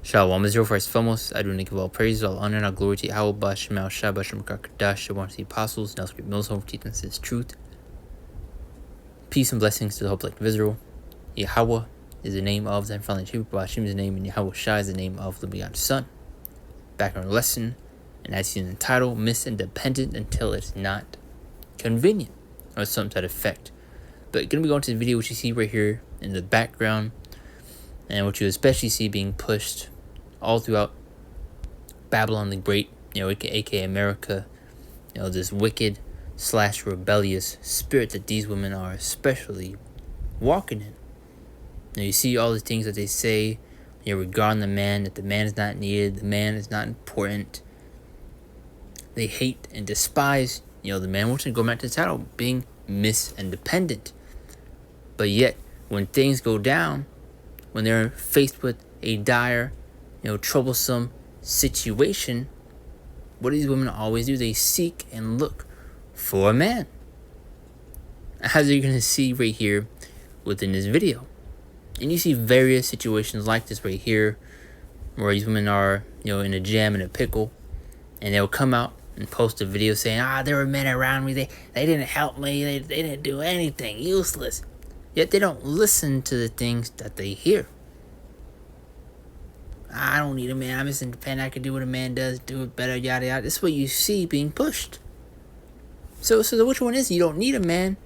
Shalom Israel, first foremost, I do not give all praise, all honor, and all glory to Yahweh, Bashem, Al Shah, Bashem, Kakadash, one of the apostles, now script knows home, teaching us his truth. Peace and blessings to the whole collective of Israel. Yahweh is the name of the Father, Bashem is the name, and Yahweh Shah is the name of the begotten Son. Back on our lesson, and as seen in the title, Miss Independent until it's not convenient, or something to that effect. But going to be going to the video, which you see right here in the background, and what you especially see being pushed all throughout Babylon the Great, aka America, this wicked / rebellious spirit that these women are especially walking in. Now you see all the things that they say, regarding the man, that the man is not needed, the man is not important. They hate and despise, the man, which is going back to the title, being Miss Independent. But yet, when things go down, when they're faced with a dire, troublesome situation, what do these women always do? They seek and look for a man. As you're going to see right here within this video. And you see various situations like this right here, where these women are, in a jam, in a pickle, and they'll come out and post a video saying, there were men around me, they didn't help me, they didn't do anything, useless. Yet they don't listen to the things that they hear. I don't need a man, I'm just independent, I can do what a man does, do it better, yada yada. This is what you see being pushed. So which one is it? You don't need a man,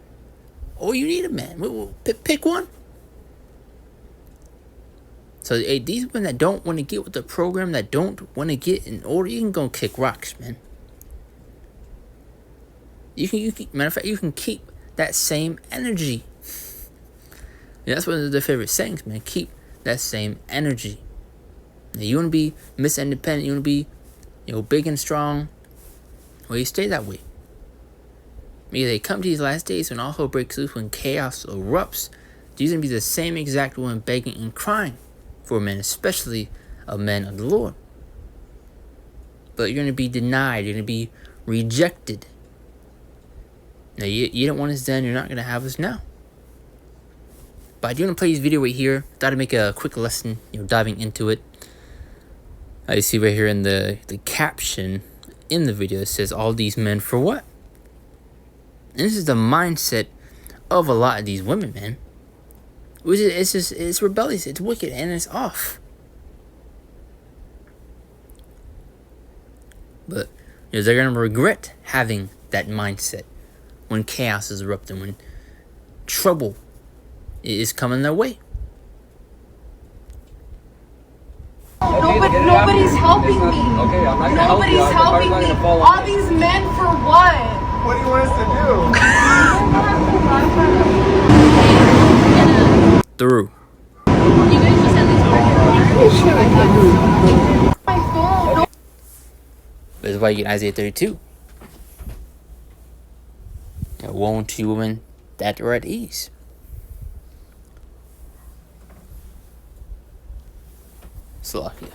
or you need a man? Pick one. So these women that don't want to get with the program, that don't want to get in order, you can go kick rocks, man. You can matter of fact, you can keep that same energy. That's one of their favorite sayings, man. Keep that same energy. Now, you want to be Miss Independent, you want to be, big and strong. Well, you stay that way. Maybe they come to these last days when all hell breaks loose, when chaos erupts. These are going to be the same exact one begging and crying for men, especially a man of the Lord. But you're going to be denied. You're going to be rejected. Now, you don't want us then. You're not going to have us now. But I do want to play this video right here. Thought I'd make a quick lesson, diving into it. I see right here in the caption in the video, it says, all these men for what? And this is the mindset of a lot of these women, man. It's rebellious, it's wicked, and it's off. But they're going to regret having that mindset when chaos is erupting, when trouble is coming their way. Nobody's helping me. Okay, I'm not gonna Nobody's help you. helping me. Follow All these men for what? What do you want us to do? Through. You guys just at least my phone. That's why you get Isaiah 32. Woe unto you women that are at ease. Slovakia.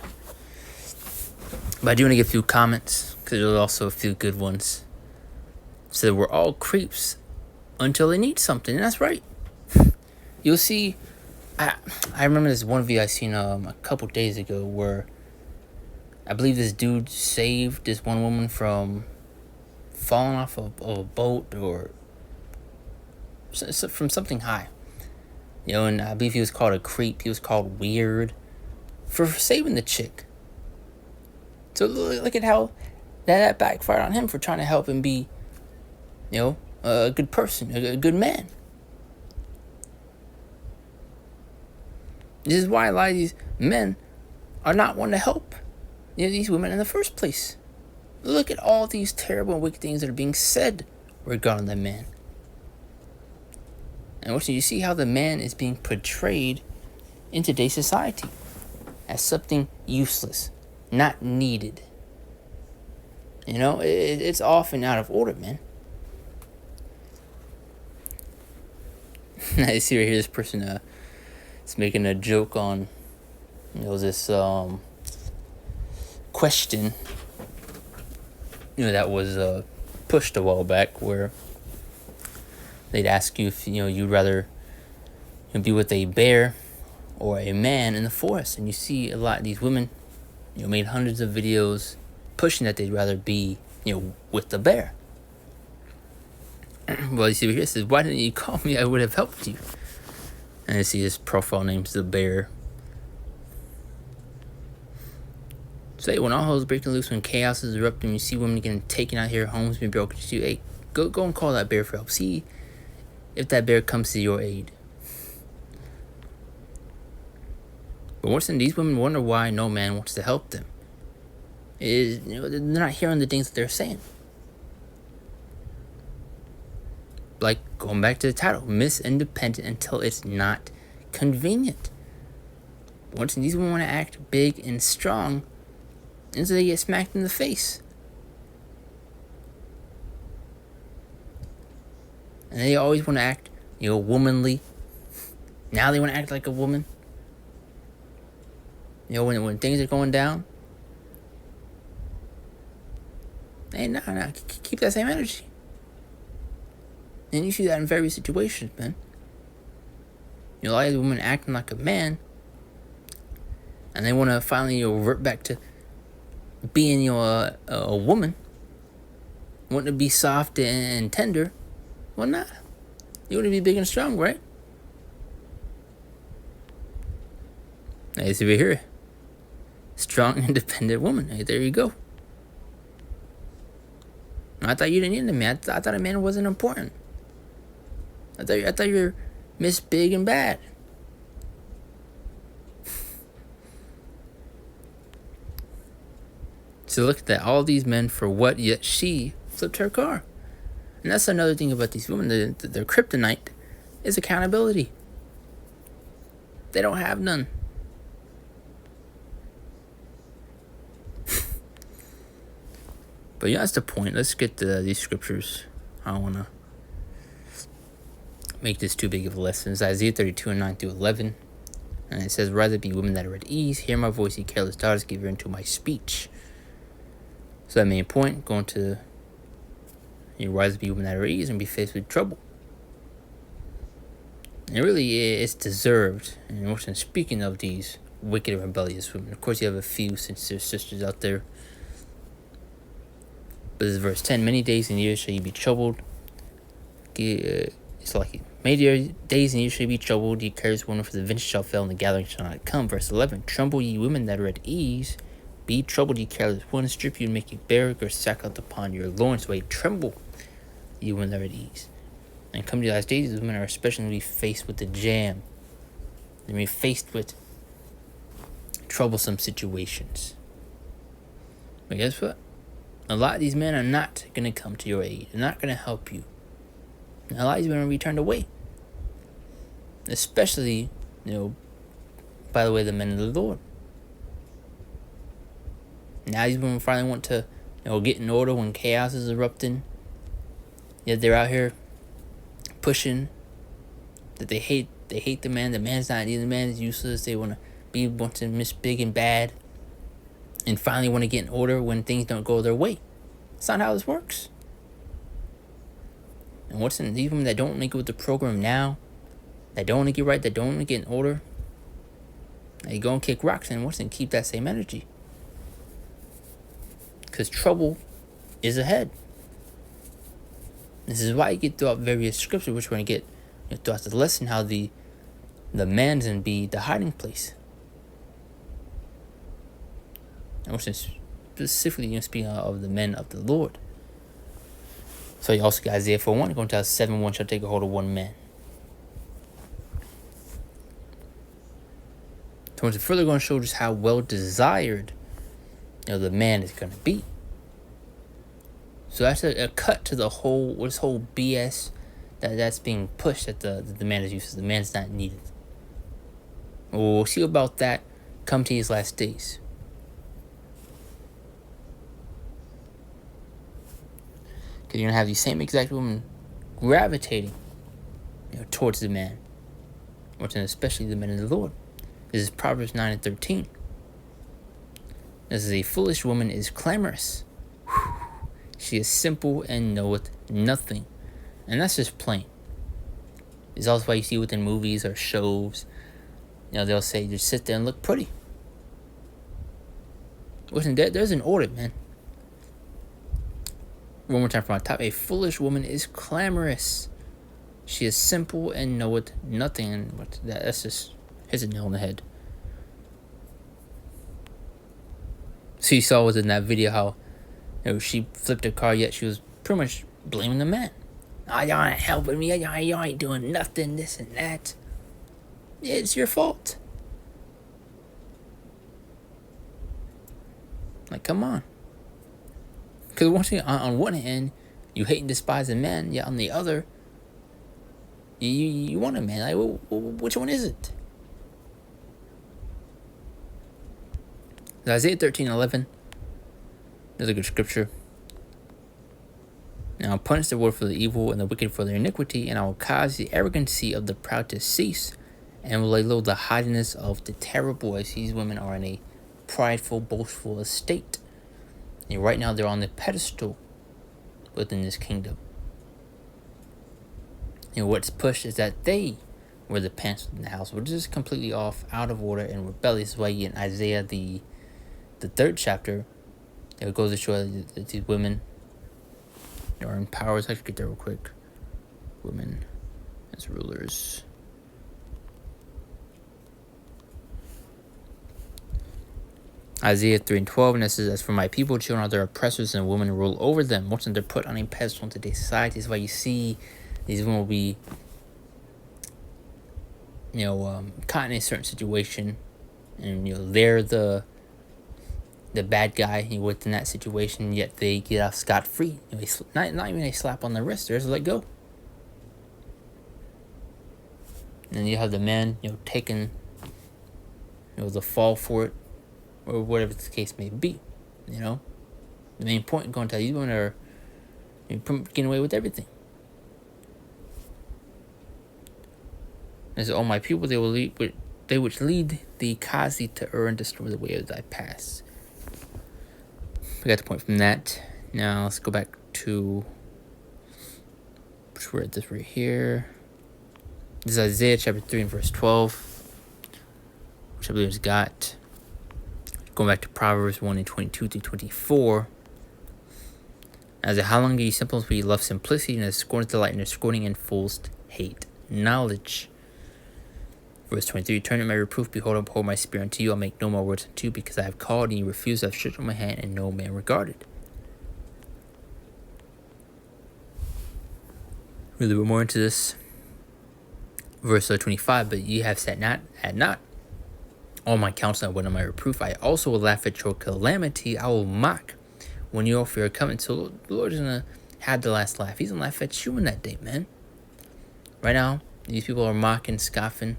But I do want to get a few comments, because there's also a few good ones. So we're all creeps until they need something, and that's right. You'll see, I remember this one video I seen a couple days ago where I believe this dude saved this one woman from falling off of a boat or from something high. And I believe he was called a creep, he was called weird for saving the chick. So look at how that backfired on him for trying to help him be, a good person, a good man. This is why a lot of these men are not wanting to help these women in the first place. Look at all these terrible and wicked things that are being said regarding the man. And also you see how the man is being portrayed in today's society as something useless, not needed. It's often out of order, man. I see right here this person is making a joke on this question that was pushed a while back, where they'd ask you if you'd rather be with a bear or a man in the forest. And you see a lot of these women, made hundreds of videos pushing that they'd rather be, with the bear. Well, you see here it says, why didn't you call me? I would have helped you. And you see his profile name's the bear. So when all hell's breaking loose, when chaos is erupting, you see women getting taken out here, homes being broken into, hey, go and call that bear for help. See if that bear comes to your aid. But worse than these women wonder why no man wants to help them. They're not hearing the things that they're saying. Like, going back to the title, Miss Independent until it's not convenient. Once these women want to act big and strong, until they get smacked in the face. And they always want to act, womanly. Now they want to act like a woman. When things are going down. Hey, no, keep that same energy. And you see that in various situations, man. A lot of these women acting like a man, and they want to finally revert back to being a woman, wanting to be soft and tender. Well, nah. You want to be big and strong, right? Hey, see right here. Strong, independent woman. Hey, there you go. I thought you didn't need a man. I thought a man wasn't important. I thought you were Miss Big and Bad. So look at that. All these men for what? Yet she flipped her car. And that's another thing about these women. Their kryptonite is accountability. They don't have none. But that's the point. Let's get to these scriptures. I don't want to make this too big of a lesson. It's Isaiah 32 and 9 through 11. And it says, rather be women that are at ease. Hear my voice, ye careless daughters, give ear unto my speech. So that main point, going to rise to be women that are at ease and be faced with trouble. And really, it's deserved. And speaking of these wicked and rebellious women, of course you have a few sincere sisters out there. But this is verse 10. Many days and years shall you be troubled. It's like, many days and years shall you be troubled. Ye careless women, for the vengeance shall fail, and the gathering shall not come. Verse 11. Tremble, ye women that are at ease. Be troubled, ye careless women. Strip you and make you bare, or sackcloth upon your loins. Wait, tremble, ye women that are at ease. And come to the last days, these women are especially going to be faced with the jam. They're going to be faced with troublesome situations. But guess what? A lot of these men are not going to come to your aid. They're not going to help you. And a lot of these men will be turned away. Especially, by the way, the men of the Lord. Now these women finally want to, get in order when chaos is erupting. Yet they're out here pushing that they hate the man. The man's not needed. The man is useless. They want to miss big and bad. And finally want to get in order when things don't go their way. That's not how this works. And what's in these women that don't want to get with the program now, that don't want to get right, that don't want to get in order, they go and kick rocks, and what's in keep that same energy. Because trouble is ahead. This is why you get throughout various scriptures, which we're going to get throughout the lesson, how the man's going to be the hiding place. And we're specifically speaking of the men of the Lord. So you also got Isaiah 4:1, going to tell 7:1 shall take a hold of one man. So it's further going to show just how well desired the man is going to be. So that's a cut to this whole BS that's being pushed that the man is useless. The man's not needed. We'll see about that come to his last days. Because you're going to have these same exact women gravitating towards the man. Especially the men of the Lord. This is Proverbs 9 and 13. This is a foolish woman is clamorous. She is simple and knoweth nothing. And that's just plain. It's also why you see within movies or shows they'll say just sit there and look pretty. Listen, there's an order, man. One more time from my top. A foolish woman is clamorous. She is simple and knoweth nothing. And that's just hits a nail on the head. So you saw was in that video how she flipped her car, yet she was pretty much blaming the man. Oh, y'all ain't helping me. Y'all ain't doing nothing, this and that. It's your fault. Like, come on. Because once you, on one hand, you hate and despise a man, yet on the other, you want a man. Like, which one is it? Isaiah 13:11. There's a good scripture. Now I'll punish the world for the evil and the wicked for their iniquity, and I will cause the arrogancy of the proud to cease, and will lay low the haughtiness of the terrible, as these women are in a prideful, boastful estate. And right now they're on the pedestal within this kingdom. What's pushed is that they were the pants in the house, which is completely off, out of order, and rebellious. Why in Isaiah the 3rd chapter, it goes to show that these women are in power. Let's actually get there real quick. Women as rulers. Isaiah 3:12, and it says, as for my people, children are their oppressors, and women rule over them. Once they're put on a pedestal in today's society, this is why you see these women will be, caught in a certain situation, and they're the bad guy within that situation, yet they get off scot-free. Not even a slap on the wrist, they're just let go. And you have the man, taking, the fall for it, or whatever the case may be. The main point I'm going to tell you, women are getting away with everything. As all my people, they which lead thee cause thee to err and destroy the way of thy paths. We got the point from that. Now let's go back to, we're at this right here. This is Isaiah chapter 3 and verse 12, which I believe is got. Going back to Proverbs 1 and 22 through 24. As how long do you simples be love simplicity, and as scorners delight in their scorning, and fools hate knowledge. Verse 23, turn at my reproof, behold, I pour my spirit unto you, I'll make no more words unto you, because I have called, and you refused, I have stretched out my hand, and no man regarded. A little bit more into this. Verse 25, but ye have sat not at naught all my counsel, and went on my reproof. I also will laugh at your calamity. I will mock when your fear coming. So the Lord is going to have the last laugh. He's going to laugh at you in that day, man. Right now, these people are mocking, scoffing,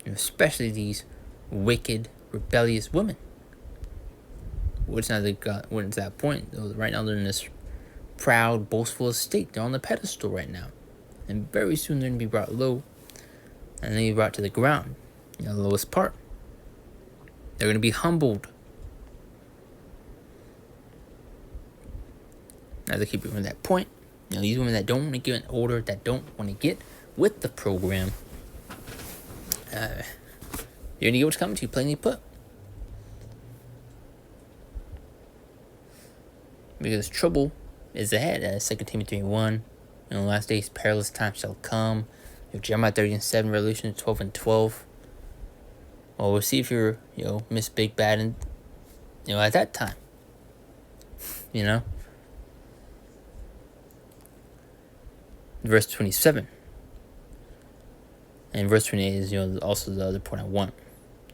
especially these wicked, rebellious women. What's not when it's that point? Right now, they're in this proud, boastful estate. They're on the pedestal right now. And very soon, they're going to be brought low, and then be brought to the ground, the lowest part. They're going to be humbled. As I keep remembering that point, these women that don't want to get an order, that don't want to get with the program, you're going to get what's coming to you, plainly put. Because trouble is ahead. 2 Timothy 3:1. In the last days, perilous times shall come. Jeremiah 30:7, Revelation 12 and 12. Well, we'll see if you're, Miss Big Bad, and, at that time. Verse 27. And verse 28 is, also the other point I want.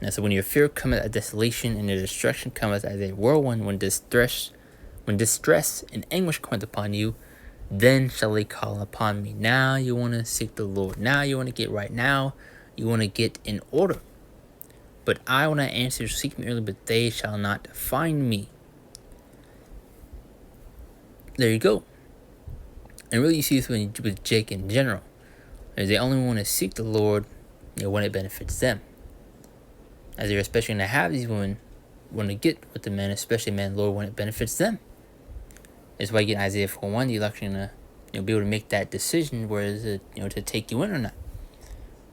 And so when your fear cometh as desolation, and your destruction cometh as a whirlwind, when distress and anguish cometh upon you, then shall they call upon me. Now you want to seek the Lord. Now you want to get right. Now you want to get in order. But I will not answer, seek me early, but they shall not find me. There you go. And really you see this with Jake in general. Is they only want to seek the Lord, when it benefits them. As they're especially going to have these women want to get with the men, especially men, Lord, when it benefits them. That's why you get Isaiah 4:1, you're actually going to be able to make that decision, where is it, to take you in or not.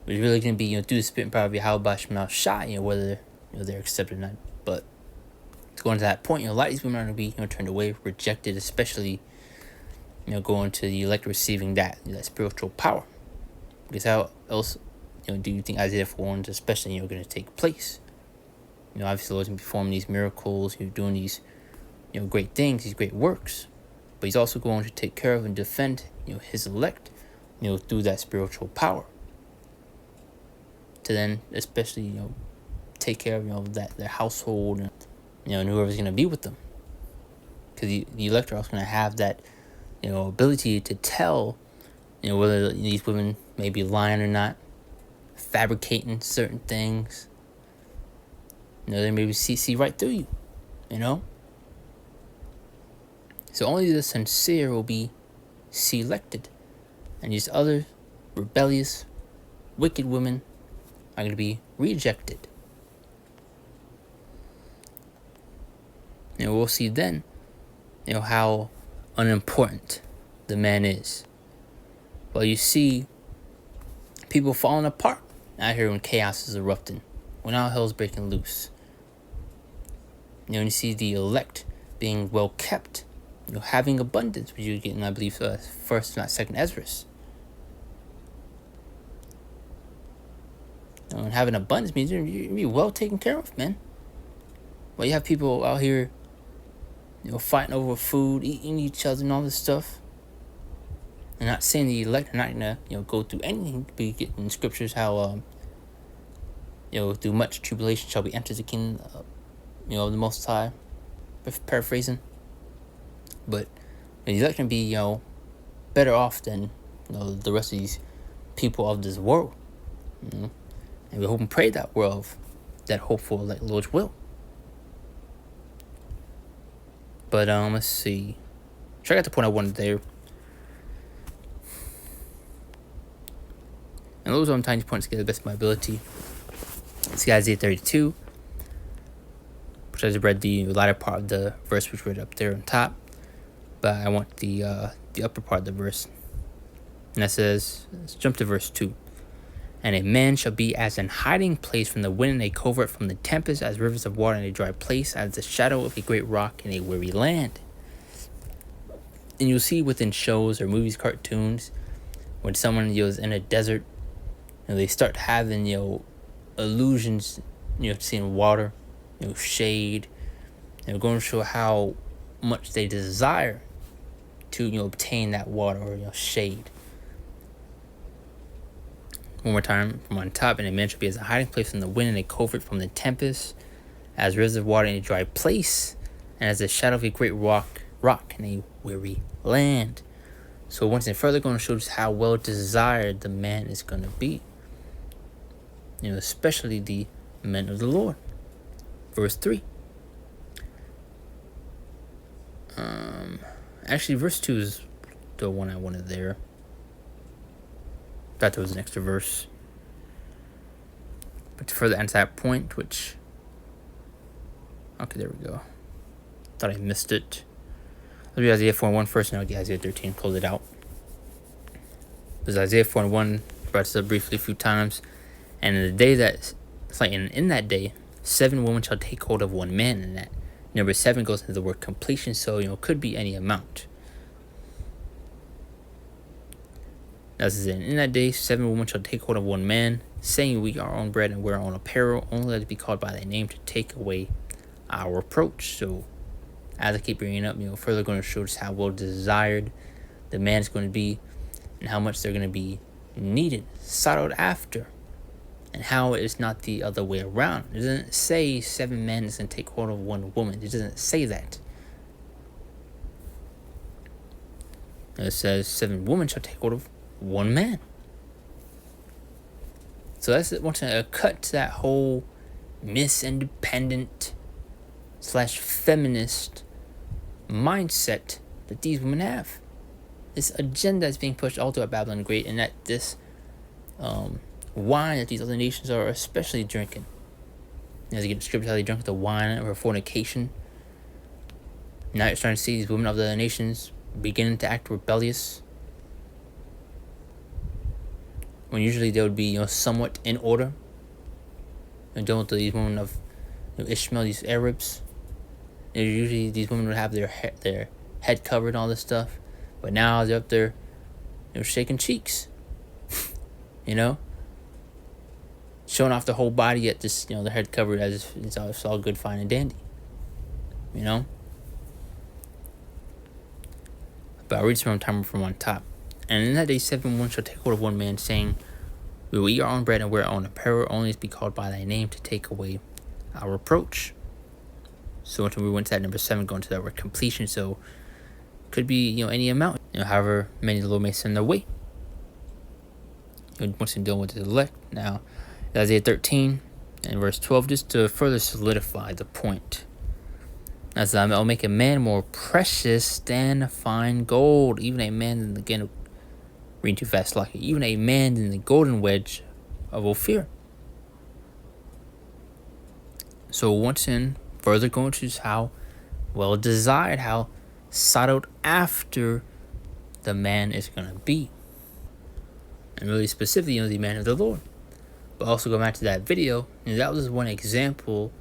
It's really going to be, through the spit and power of Yahweh Shema Shai, whether, they're accepted or not. But it's going to that point, a lot of these women are going to be, turned away, rejected, especially, going to the elect receiving that spiritual power. Because how else, do you think Isaiah 41 is especially, going to take place? Obviously, the Lord's going to be performing these miracles, doing these, great things, these great works. But he's also going to take care of and defend, his elect, through that spiritual power. To then, especially, take care of, that their household, and whoever's going to be with them. Because the elect are also going to have that, ability to tell, whether these women may be lying or not, fabricating certain things. They maybe see right through you, So only the sincere will be selected. And these other rebellious, wicked women are going to be rejected. We'll see then, how unimportant the man is. Well, you see people falling apart out here when chaos is erupting, when all hell's breaking loose. And you see the elect being well kept, having abundance, which you get in, I believe, first, not second Esdras. And having abundance means you're be well taken care of, man. Well, you have people out here, fighting over food, eating each other and all this stuff. And not saying the elect are not gonna, go through anything. We get in scriptures how, through much tribulation shall we enter the kingdom, of the Most High. Paraphrasing. But the elect can be, better off than, the rest of these people of this world. And we hope and pray that we're of that hopeful Lord's will. But let's see. Sure, I got the point I wanted there. And those are I'm trying to point to get the best of my ability. This guy's Isaiah 32, which I just read the latter part of the verse, which read up there on top. But I want the upper part of the verse. And that says, let's jump to verse 2. And a man shall be as an hiding place from the wind and a covert from the tempest, as rivers of water in a dry place, as the shadow of a great rock in a weary land. And you'll see within shows or movies, cartoons, when someone is in a desert, they start having illusions, seeing water, shade, going to show how much they desire to obtain that water or shade. One more time from on top, and a man shall be as a hiding place from the wind and a covert from the tempest, as rivers of water in a dry place, and as the shadow of a great rock in a weary land. So once and further going to show just how well desired the man is going to be. Especially the men of the Lord. Verse 3. Actually, verse 2 is the one I wanted there. Thought there was an extra verse. But to further answer that point, which... Okay, there we go. Thought I missed it. Let's read Isaiah 4:1 first, and I'll get Isaiah 13, close it out. There's Isaiah 4:1, brought this up briefly a few times. And in the day that... It's like in that day, 7 women shall take hold of 1 man, and that number 7 goes into the word completion, so, it could be any amount. As in that day, 7 women shall take hold of 1 man, saying, we are our own bread and wear our own apparel, only let it be called by thy name to take away our reproach. So, as I keep bringing up, further going to show just how well desired the man is going to be, and how much they're going to be needed, sought out after, and how it's not the other way around. It doesn't say 7 men is going to take hold of 1 woman. It doesn't say that. It says 7 women shall take hold of 1 man. So that's once a cut to that whole Miss Independent / feminist mindset that these women have. This agenda is being pushed all throughout Babylon the Great, and that this wine that these other nations are especially drinking. As you get described how they drink the wine or fornication. Now you're starting to see these women of the other nations beginning to act rebellious. when usually they would be, somewhat in order. And dealing with these women of Ishmael, these Arabs. And usually these women would have their head covered and all this stuff. But now they're up there, shaking cheeks. Showing off the whole body, yet just, their head covered as if it's all good, fine, and dandy. But I'll read some time from on top. And in that day 7 one shall take hold of one man, saying, we will eat our own bread and wear our own apparel, only to be called by thy name, to take away our reproach. So until we went to that number 7, going to that word completion. So could be, any amount, however many the Lord may send their way. Once you're done with the elect. Now, Isaiah 13 and verse 12, just to further solidify the point. As I'll make a man more precious than fine gold, even a man, again, reading too fast, like even a man in the golden wedge of Ophir. So once in, further going to how well desired, how sought out after the man is going to be. And really specifically, the man of the Lord. But also go back to that video, that was one example,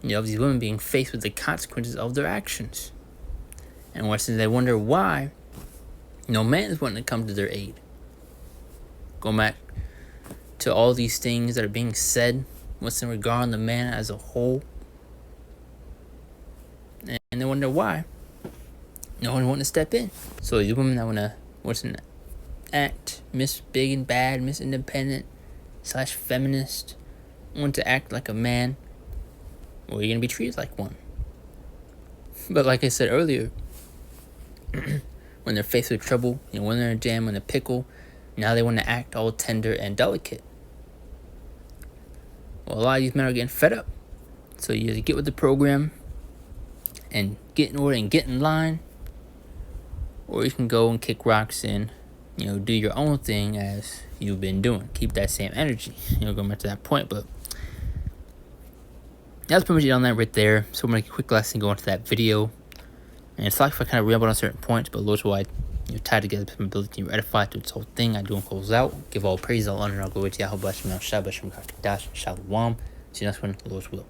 of these women being faced with the consequences of their actions. And once they wonder why, no man is wanting to come to their aid. Going back to all these things that are being said, what's in regard to the man as a whole. And they wonder why no one wanting to step in. So these women that want to act Miss Big and Bad, Miss Independent / feminist, want to act like a man, well, you're going to be treated like one. But like I said earlier, when they're faced with trouble, when they're in a jam, in a pickle, now they want to act all tender and delicate. Well, a lot of these men are getting fed up. So you either get with the program and get in order and get in line, or you can go and kick rocks and, do your own thing as you've been doing. Keep that same energy, going back to that point. But that's pretty much it on that right there. So we're going to make a quick lesson, go into that video. And it's like if I kind of ramble on certain points, but Lord's why tie together my ability to edify to its whole thing. I do and close out. Give all praise, all honor, all glory to Yahweh, Shalom. See you next one, Lord's will.